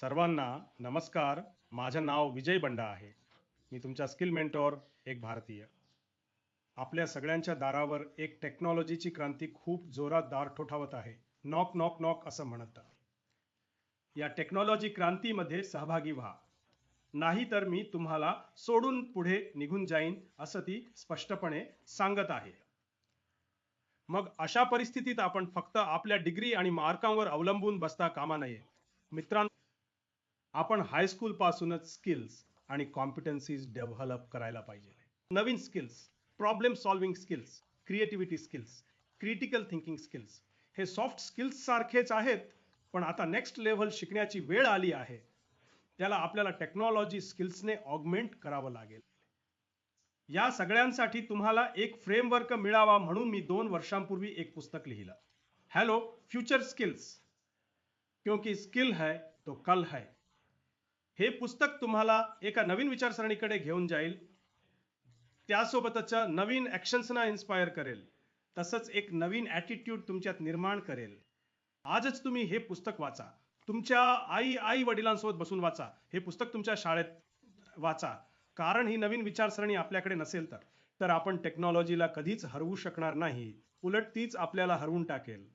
सर्वांना नमस्कार. माझं नाव विजय बंडा आहे. मी तुमचा स्किल मेंटॉर, एक भारतीय. आपल्या सगळ्यांच्या दारावर एक टेक्नॉलॉजीची क्रांती खूप जोरात दार ठोठावत आहे. नॉक नॉक नॉक असं म्हणतात. या टेक्नॉलॉजी क्रांतीमध्ये सहभागी व्हा. नाही तर मी तुम्हाला सोडून पुढे निघून जाईन असं ती स्पष्टपणे सांगत आहे. मग अशा परिस्थितीत आपण फक्त आपल्या डिग्री आणि मार्कांवर अवलंबून बसता कामा नये. मित्रांनो, आपण हायस्कूल पासूनच स्किल्स आणि कॉम्पिटन्सीज डेव्हलप करायला पाहिजे. नवीन skills, problem solving skills, creativity skills, critical thinking skills हे सॉफ्ट स्किल्स सारखेच आहेत, पण आता नेक्स्ट लेव्हल शिकण्याची वेळ आली आहे. त्याला आपल्याला टेक्नॉलॉजी स्किल्सने ऑगमेंट करावं लागेल. या सगळ्यांसाठी तुम्हाला एक फ्रेमवर्क मिळावा म्हणून मी 2 वर्षांपूर्वी एक पुस्तक लिहिलं. हॅलो फ्युचर स्किल्स, क्योंकि स्किल है तो कल है. हे पुस्तक तुम्हाला एका नवीन विचारसरणीकडे घेऊन जाईल, त्यासोबतच नवीन ॲक्शन्सना इन्स्पायर करेल, तसंच एक नवीन ॲटिट्यूड तुमच्यात निर्माण करेल. आजच तुम्ही हे पुस्तक वाचा. तुमच्या आई वडिलांसोबत बसून वाचा. हे पुस्तक तुमच्या शाळेत वाचा. कारण ही नवीन विचारसरणी आपल्याकडे नसेल तर आपण टेक्नॉलॉजीला कधीच हरवू शकणार नाही. उलट तीच आपल्याला हरवून टाकेल.